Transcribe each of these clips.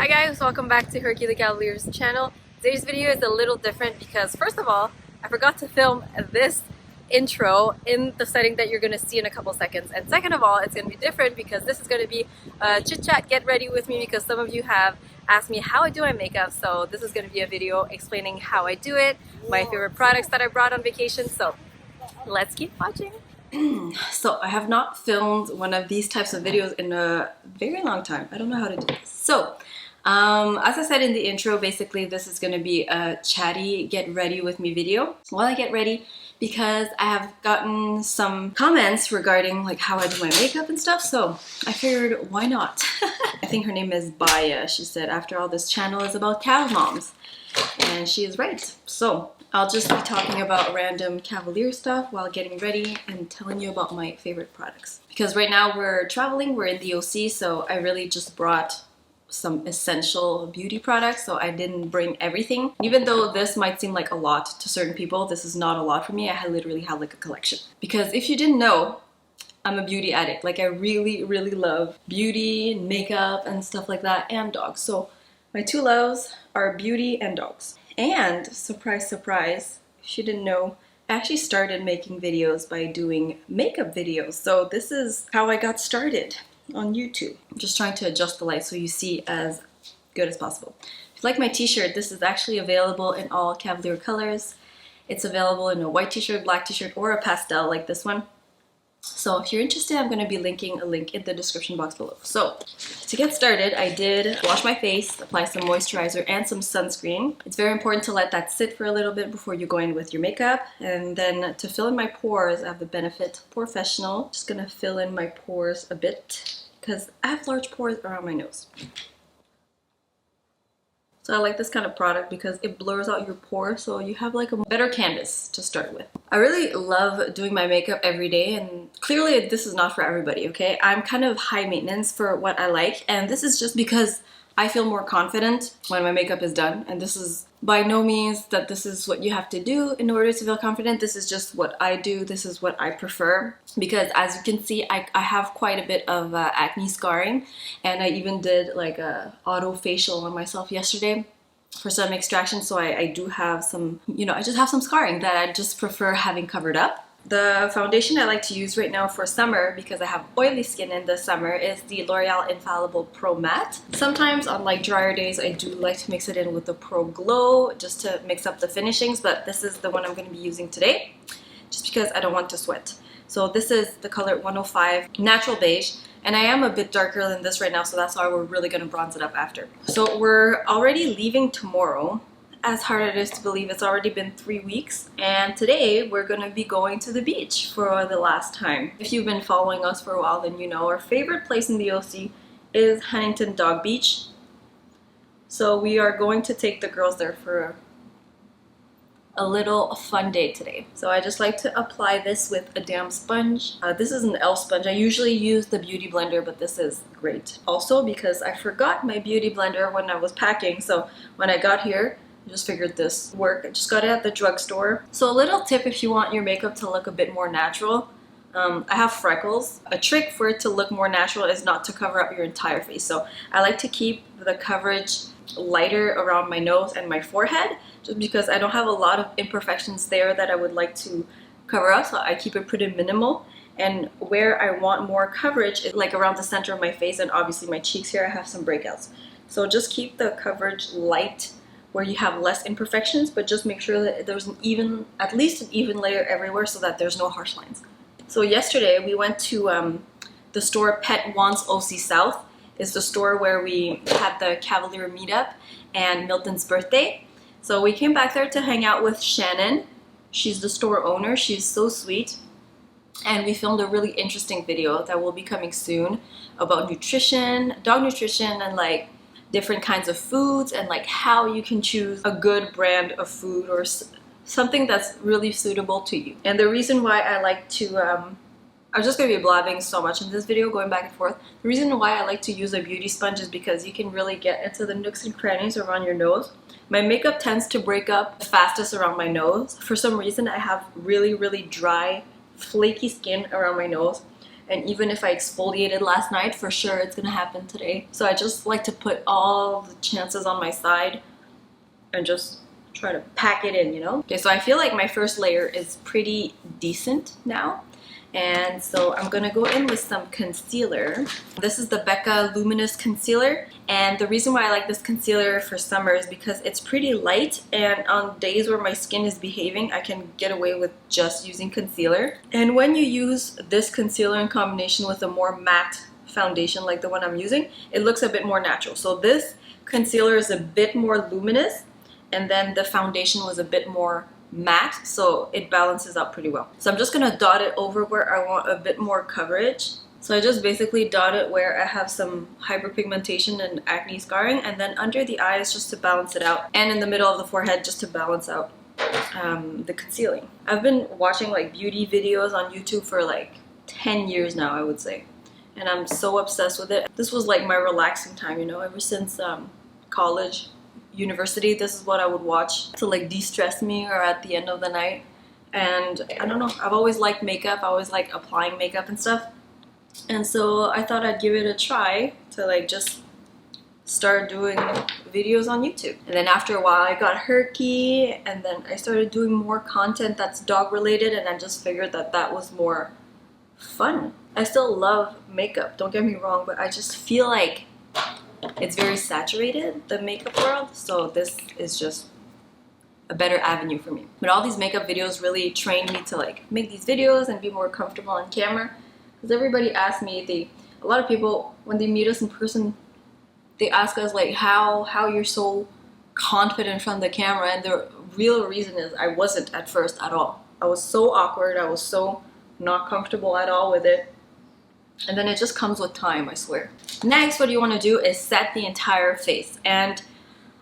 Hi guys, welcome back to Herky Milton's channel. Today's video is a little different because first of all, I forgot to film this intro in the setting that you're going to see in a couple seconds, and second of all, it's going to be different because this is going to be a chit chat, get ready with me, because some of you have asked me how I do my makeup. So this is going to be a video explaining how I do it, my favorite products that I brought on vacation. So let's keep watching. So I have not filmed one of these types of videos in a very long time. I don't know how to do this. So as I said in the intro, basically this is going to be a chatty get ready with me video while I get ready, because I have gotten some comments regarding like how I do my makeup and stuff, so I figured why not. I think her name is Baya. She said, after all, this channel is about Cav moms, and she is right. So I'll just be talking about random Cavalier stuff while getting ready and telling you about my favorite products, because right now we're traveling, we're in the OC, so I really just brought some essential beauty products, so I didn't bring everything. Even though this might seem like a lot to certain people, this is not a lot for me. I literally have like a collection, because if you didn't know, I'm a beauty addict. Like I really love beauty, makeup and stuff like that, and dogs. So my two loves are beauty and dogs. And surprise surprise, if you didn't know, I actually started making videos by doing makeup videos. So this is how I got started on YouTube. I'm just trying to adjust the light so you see as good as possible. If you like my t-shirt, this is actually available in all Cavalier colors. It's available in a white t-shirt, black t-shirt, or a pastel like this one. So if you're interested, I'm going to be linking a link in the description box below. So to get started, I did wash my face, apply some moisturizer and some sunscreen. It's very important to let that sit for a little bit before you go in with your makeup. And then to fill in my pores, I have the Benefit Porefessional. Just going to fill in my pores a bit because I have large pores around my nose. So I like this kind of product because it blurs out your pores, so you have like a better canvas to start with. I really love doing my makeup every day, and clearly this is not for everybody, okay? I'm kind of high maintenance for what I like, and this is just because I feel more confident when my makeup is done. And this is by no means that this is what you have to do in order to feel confident. This is just what I do. This is what I prefer, because as you can see, I have quite a bit of acne scarring, and I even did like a auto facial on myself yesterday for some extraction. So I do have some, I just have some scarring that I just prefer having covered up. The foundation I like to use right now for summer, because I have oily skin in the summer, is the L'Oreal Infallible Pro Matte. Sometimes on like drier days, I do like to mix it in with the Pro Glow just to mix up the finishings, but this is the one I'm going to be using today just because I don't want to sweat. So this is the color 105 Natural Beige, and I am a bit darker than this right now, so that's why we're really going to bronze it up after. So we're already leaving tomorrow. As hard as it is to believe, it's already been 3 weeks, and today we're gonna be going to the beach for the last time. If you've been following us for a while, then you know our favorite place in the OC is Huntington Dog Beach. So we are going to take the girls there for a little fun day today. So I just like to apply this with a damp sponge. This is an e.l.f. sponge. I usually use the beauty blender, but this is great. Also because I forgot my beauty blender when I was packing, so when I got here, I just figured this worked. I just got it at the drugstore. So a little tip if you want your makeup to look a bit more natural. I have freckles. A trick for it to look more natural is not to cover up your entire face. So I like to keep the coverage lighter around my nose and my forehead, just because I don't have a lot of imperfections there that I would like to cover up. So I keep it pretty minimal. And where I want more coverage is like around the center of my face, and obviously my cheeks here, I have some breakouts. So just keep the coverage light where you have less imperfections, but just make sure that there's at least an even layer everywhere so that there's no harsh lines. So yesterday we went to the store Pet Wants OC South. Is the store where we had the Cavalier meetup and Milton's birthday. So we came back there to hang out with Shannon. She's the store owner. She's so sweet. And we filmed a really interesting video that will be coming soon about nutrition, dog nutrition, and like different kinds of foods, and like how you can choose a good brand of food or something that's really suitable to you. And the reason why I like to, I'm just going to be blabbing so much in this video, going back and forth. The reason why I like to use a beauty sponge is because you can really get into the nooks and crannies around your nose. My makeup tends to break up the fastest around my nose. For some reason, I have really dry, flaky skin around my nose. And even if I exfoliated last night, for sure it's gonna happen today. So I just like to put all the chances on my side and just try to pack it in, you know? Okay, so I feel like my first layer is pretty decent now. And so I'm gonna go in with some concealer. This is the Becca Luminous concealer. And the reason why I like this concealer for summer is because it's pretty light, and on days where my skin is behaving, I can get away with just using concealer. And when you use this concealer in combination with a more matte foundation like the one I'm using, it looks a bit more natural. So this concealer is a bit more luminous, and then the foundation was a bit more matte, so it balances out pretty well. So I'm just gonna dot it over where I want a bit more coverage. So I just basically dot it where I have some hyperpigmentation and acne scarring, and then under the eyes just to balance it out, and in the middle of the forehead just to balance out the concealing. I've been watching like beauty videos on YouTube for like 10 years now, I would say, and I'm so obsessed with it. This was like my relaxing time, you know, ever since college, university. This is what I would watch to like de-stress me or at the end of the night. And I don't know, I've always liked makeup. I always like applying makeup and stuff, and so I thought I'd give it a try to like just start doing videos on YouTube. And then after a while I got Herky, and then I started doing more content that's dog related, and I just figured that that was more fun. I still love makeup, don't get me wrong, but I just feel like it's very saturated, the makeup world, so this is just a better avenue for me. But all these makeup videos really trained me to like make these videos and be more comfortable on camera, because everybody asks me, a lot of people, when they meet us in person, they ask us like how you're so confident in front of the camera, and the real reason is I wasn't at first at all. I was so awkward, I was so not comfortable at all with it. And then it just comes with time, I swear. Next, what you want to do is set the entire face. And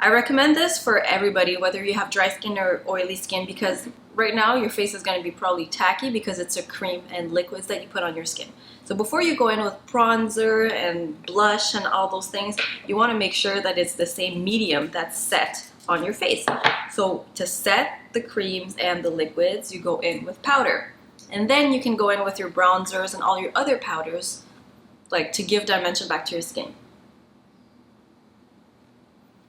I recommend this for everybody, whether you have dry skin or oily skin, because right now your face is going to be probably tacky because it's a cream and liquids that you put on your skin. So before you go in with bronzer and blush and all those things, you want to make sure that it's the same medium that's set on your face. So to set the creams and the liquids, you go in with powder. And then you can go in with your bronzers and all your other powders, like to give dimension back to your skin.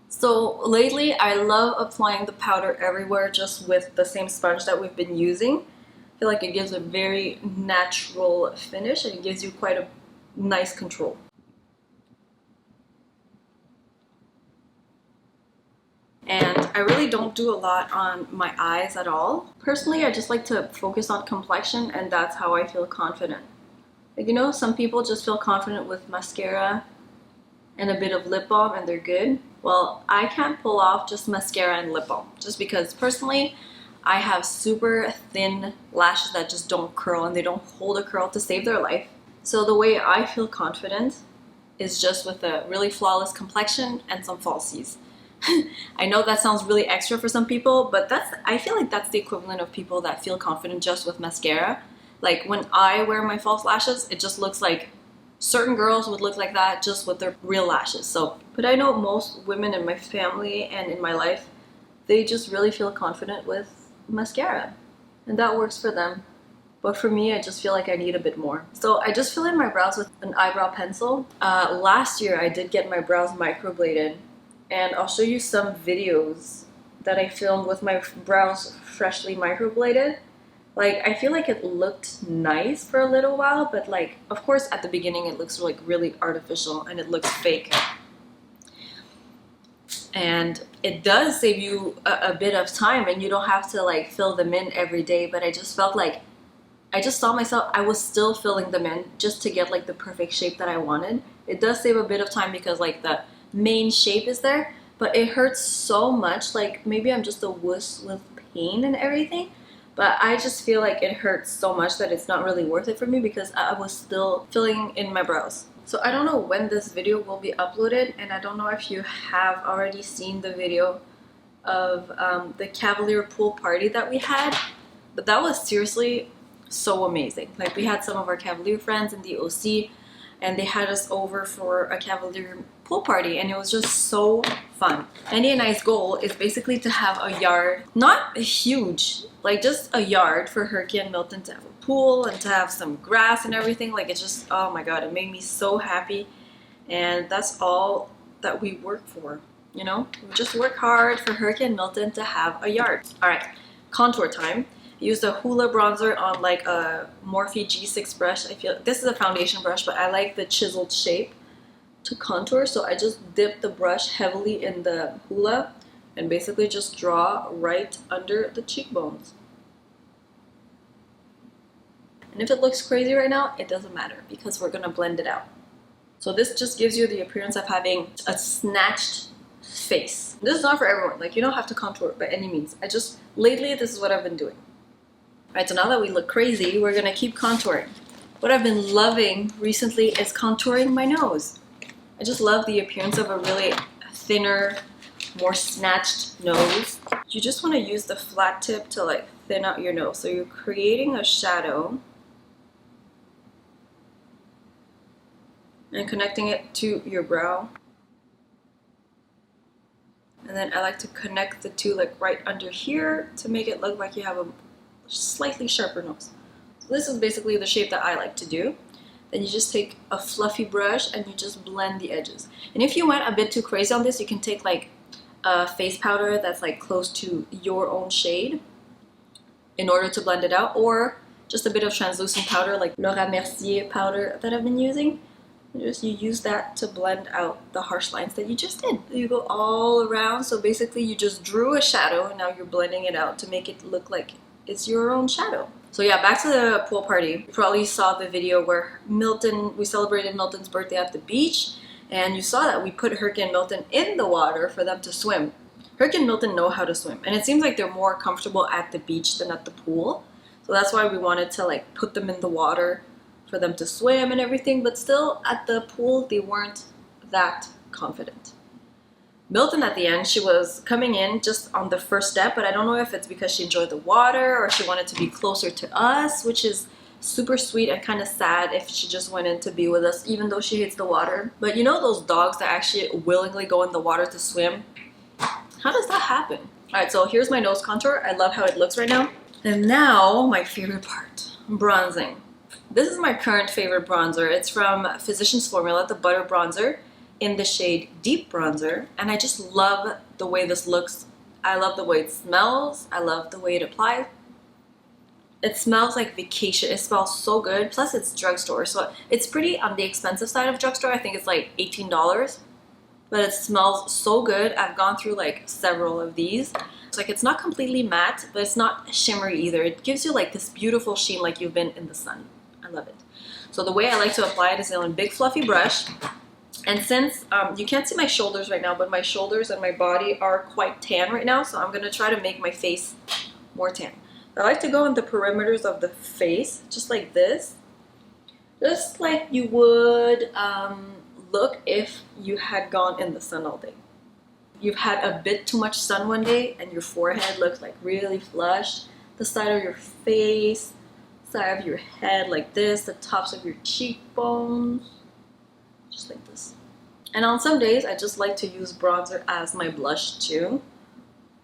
So lately I love applying the powder everywhere just with the same sponge that we've been using. I feel like it gives a very natural finish, and it gives you quite a nice control. And I really don't do a lot on my eyes at all. Personally, I just like to focus on complexion, and that's how I feel confident. Like, you know, some people just feel confident with mascara and a bit of lip balm and they're good. Well, I can't pull off just mascara and lip balm, just because personally I have super thin lashes that just don't curl, and they don't hold a curl to save their life. So the way I feel confident is just with a really flawless complexion and some falsies. I know that sounds really extra for some people, but I feel like that's the equivalent of people that feel confident just with mascara. Like when I wear my false lashes, it just looks like certain girls would look like that just with their real lashes. So, but I know most women in my family and in my life, they just really feel confident with mascara, and that works for them. But for me, I just feel like I need a bit more. So I just fill in my brows with an eyebrow pencil. Last year I did get my brows microbladed, and I'll show you some videos that I filmed with my brows freshly microbladed. Like, I feel like it looked nice for a little while, but like, of course at the beginning it looks like really artificial and it looks fake. And it does save you a bit of time, and you don't have to like fill them in every day, but I just felt like I just saw myself, I was still filling them in just to get like the perfect shape that I wanted. It does save a bit of time because like the main shape is there, but it hurts so much. Like, maybe I'm just a wuss with pain and everything, but I just feel like it hurts so much that it's not really worth it for me because I was still filling in my brows. So I don't know when this video will be uploaded, and I don't know if you have already seen the video of the Cavalier pool party that we had, but that was seriously so amazing. Like, we had some of our Cavalier friends in the OC, and they had us over for a Cavalier pool party, and it was just so fun. Andy and I's goal is basically to have a yard, not huge, like just a yard for Herky and Milton to have a pool and to have some grass and everything. Like it's just, oh my god, it made me so happy. And that's all that we work for, you know? We just work hard for Herky and Milton to have a yard. All right, contour time. I used a Hoola bronzer on like a Morphe G6 brush. I feel this is a foundation brush, but I like the chiseled shape to contour, so I just dip the brush heavily in the Hoola and basically just draw right under the cheekbones. And if it looks crazy right now, it doesn't matter because we're gonna blend it out. So this just gives you the appearance of having a snatched face. This is not for everyone, like you don't have to contour by any means. Lately this is what I've been doing. Alright, so now that we look crazy, we're gonna keep contouring. What I've been loving recently is contouring my nose. I just love the appearance of a really thinner, more snatched nose. You just want to use the flat tip to like thin out your nose. So you're creating a shadow and connecting it to your brow. And then I like to connect the two like right under here to make it look like you have a slightly sharper nose. So this is basically the shape that I like to do. Then you just take a fluffy brush and you just blend the edges. And if you went a bit too crazy on this, you can take like a face powder that's like close to your own shade in order to blend it out, or just a bit of translucent powder like Laura Mercier powder that I've been using. You use that to blend out the harsh lines that you just did. You go all around, so basically you just drew a shadow and now you're blending it out to make it look like it's your own shadow. So yeah, back to the pool party. You probably saw the video where we celebrated Milton's birthday at the beach, and you saw that we put Herky and Milton in the water for them to swim. Herky and Milton know how to swim, and it seems like they're more comfortable at the beach than at the pool. So that's why we wanted to like put them in the water for them to swim and everything, but still at the pool they weren't that confident. Milton at the end, she was coming in just on the first step, but I don't know if it's because she enjoyed the water or she wanted to be closer to us, which is super sweet and kind of sad if she just went in to be with us, even though she hates the water. But you know those dogs that actually willingly go in the water to swim? How does that happen? Alright, so here's my nose contour. I love how it looks right now. And now, my favorite part, bronzing. This is my current favorite bronzer. It's from Physicians Formula, the Butter Bronzer, in the shade Deep Bronzer, and I just love the way this looks. I love the way it smells. I love the way it applies. It smells like vacation. It smells so good. Plus it's drugstore, so it's pretty on the expensive side of drugstore. I think it's like $18, but it smells so good. I've gone through like several of these. It's like it's not completely matte, but it's not shimmery either. It gives you like this beautiful sheen like you've been in the sun. I love it. So the way I like to apply it is on a big fluffy brush. And since you can't see my shoulders right now, but my shoulders and my body are quite tan right now, so I'm going to try to make my face more tan. I like to go on the perimeters of the face, just like this. Just like you would look if you had gone in the sun all day. You've had a bit too much sun one day and your forehead looks like really flush. The side of your face, side of your head like this, the tops of your cheekbones. Just like this. And on some days I just like to use bronzer as my blush too,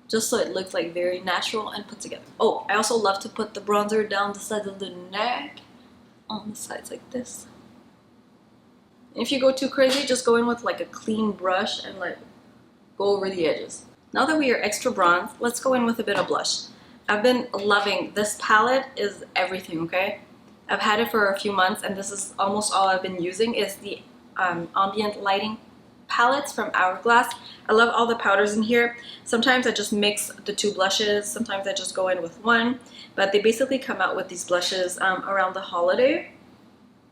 just so it looks like very natural and put together. Oh, I also love to put the bronzer down the side of the neck, on the sides like this. And if you go too crazy, just go in with like a clean brush and like go over the edges. Now that we are extra bronzed, let's go in with a bit of blush. I've been loving this palette. Is everything, okay? I've had it for a few months and this is almost all I've been using is the Ambient lighting palettes from Hourglass. I love all the powders in here. Sometimes I just mix the two blushes, sometimes I just go in with one, but they basically come out with these blushes around the holiday,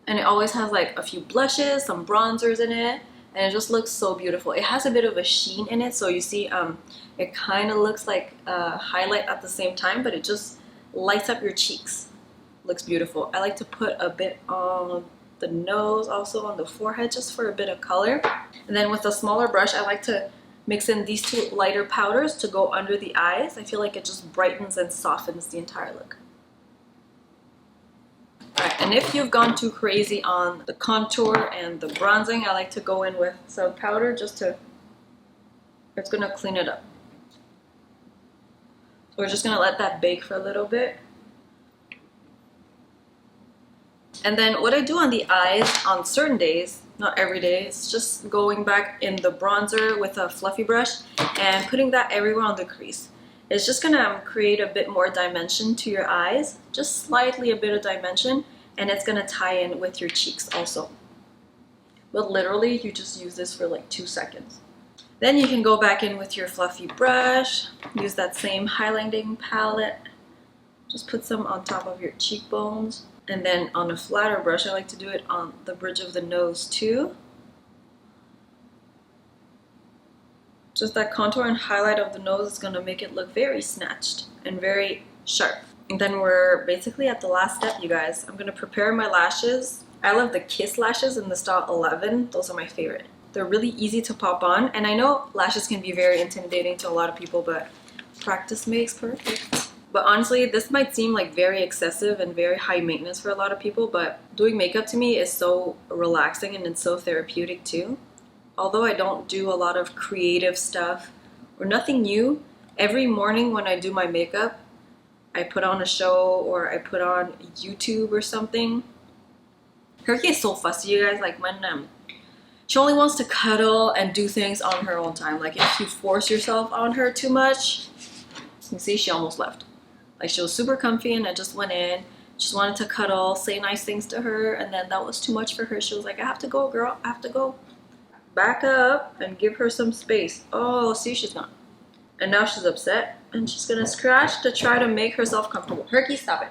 and it always has like a few blushes, some bronzers in it, and it just looks so beautiful. It has a bit of a sheen in it, so you see it kind of looks like a highlight at the same time, but it just lights up your cheeks. Looks beautiful. I like to put a bit on the nose, also on the forehead, just for a bit of color. And then with a smaller brush, I like to mix in these two lighter powders to go under the eyes. I feel like it just brightens and softens the entire look. Alright, and if you've gone too crazy on the contour and the bronzing, I like to go in with some powder just to It's gonna clean it up. So we're just gonna let that bake for a little bit. And then what I do on the eyes on certain days, not every day, it's just going back in the bronzer with a fluffy brush and putting that everywhere on the crease. It's just gonna create a bit more dimension to your eyes, just slightly a bit of dimension, and it's gonna tie in with your cheeks also. But literally, you just use this for like 2 seconds. Then you can go back in with your fluffy brush, use that same highlighting palette, just put some on top of your cheekbones. And then on a flatter brush, I like to do it on the bridge of the nose too. Just that contour and highlight of the nose is going to make it look very snatched and very sharp. And then we're basically at the last step, you guys. I'm going to prepare my lashes. I love the Kiss lashes in the style 11. Those are my favorite. They're really easy to pop on. And I know lashes can be very intimidating to a lot of people, but practice makes perfect. But honestly, this might seem like very excessive and very high maintenance for a lot of people, but doing makeup to me is so relaxing and it's so therapeutic too. Although I don't do a lot of creative stuff or nothing new, every morning when I do my makeup, I put on a show or I put on YouTube or something. Herky is so fussy, you guys. Like when she only wants to cuddle and do things on her own time. Like if you force yourself on her too much, you see she almost left. Like she was super comfy and I just went in, just wanted to cuddle, say nice things to her, and then that was too much for her. She was like, I have to go, girl, I have to go. Back up and give her some space. Oh, see, she's gone. And now she's upset and she's gonna scratch to try to make herself comfortable. Herky, stop it.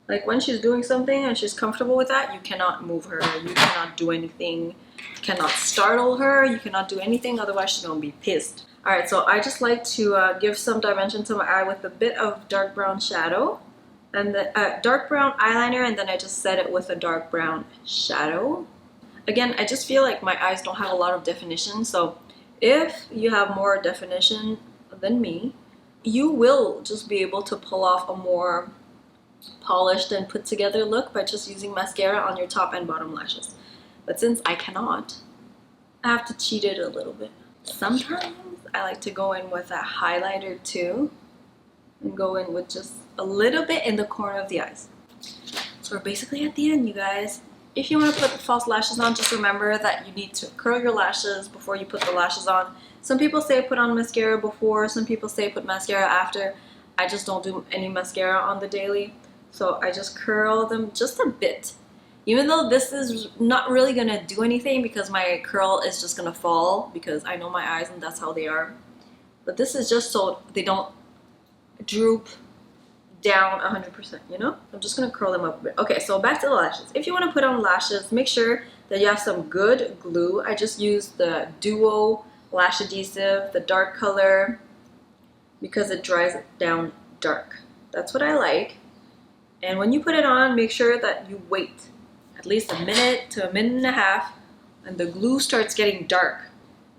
Like when she's doing something and she's comfortable with that, you cannot move her, you cannot do anything, you cannot startle her, you cannot do anything, otherwise she's gonna be pissed. Alright, so I just like to give some dimension to my eye with a bit of dark brown shadow and the dark brown eyeliner, and then I just set it with a dark brown shadow. Again, I just feel like my eyes don't have a lot of definition, so if you have more definition than me, you will just be able to pull off a more polished and put together look by just using mascara on your top and bottom lashes. But since I cannot, I have to cheat it a little bit. Sometimes I like to go in with a highlighter too and go in with just a little bit in the corner of the eyes. So we're basically at the end, you guys. If you want to put false lashes on, just remember that you need to curl your lashes before you put the lashes on. Some people say put on mascara before, some people say put mascara after. I just don't do any mascara on the daily, so I just curl them just a bit. Even though this is not really gonna do anything because my curl is just gonna fall because I know my eyes and that's how they are. But this is just so they don't droop down 100%, you know? I'm just gonna curl them up a bit. Okay, so back to the lashes. If you wanna put on lashes, make sure that you have some good glue. I just use the Duo Lash Adhesive, the dark color, because it dries it down dark. That's what I like. And when you put it on, make sure that you wait at least a minute to a minute and a half and the glue starts getting dark.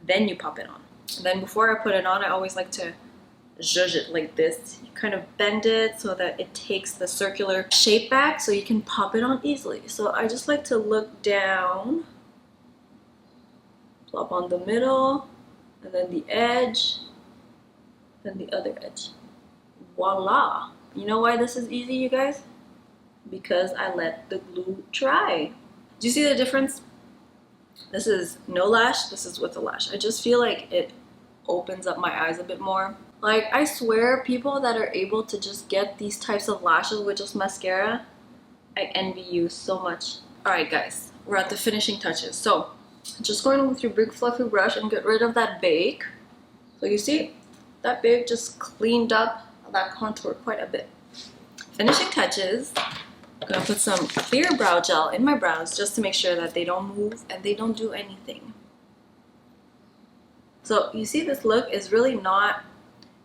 Then you pop it on. And then before I put it on, I always like to zhuzh it like this. You kind of bend it so that it takes the circular shape back so you can pop it on easily. So I just like to look down, plop on the middle, and then the edge, then the other edge. Voila! You know why this is easy, you guys? Because I let the glue dry. Do you see the difference? This is no lash, this is with a lash. I just feel like it opens up my eyes a bit more. Like, I swear, people that are able to just get these types of lashes with just mascara, I envy you so much. Alright guys, we're at the finishing touches. So, just go in with your big fluffy brush and get rid of that bake. So you see, that bake just cleaned up that contour quite a bit. Finishing touches, I'm gonna put some clear brow gel in my brows just to make sure that they don't move and they don't do anything. So you see, this look is really not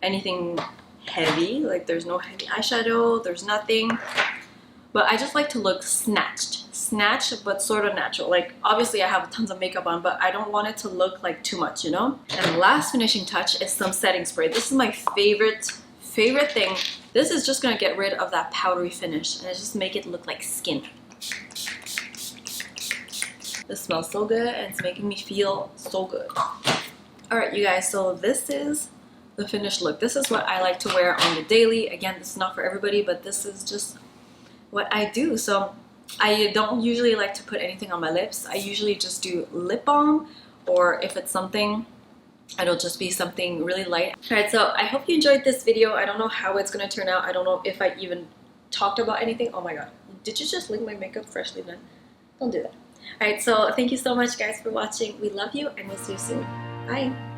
anything heavy, like there's no heavy eyeshadow, there's nothing, but I just like to look snatched but sort of natural. Like obviously I have tons of makeup on, but I don't want it to look like too much, you know. And the last finishing touch is some setting spray. This is my favorite thing. This is just gonna get rid of that powdery finish and just make it look like skin. This smells so good and it's making me feel so good. Alright, you guys, so this is the finished look. This is what I like to wear on the daily. Again, this is not for everybody, but this is just what I do. So I don't usually like to put anything on my lips. I usually just do lip balm, or if it's something, it'll just be something really light. Alright, so I hope you enjoyed this video. I don't know how it's going to turn out. I don't know if I even talked about anything. Oh my god. Did you just lick my makeup freshly done? Don't do that. Alright, so thank you so much guys for watching. We love you and we'll see you soon. Bye!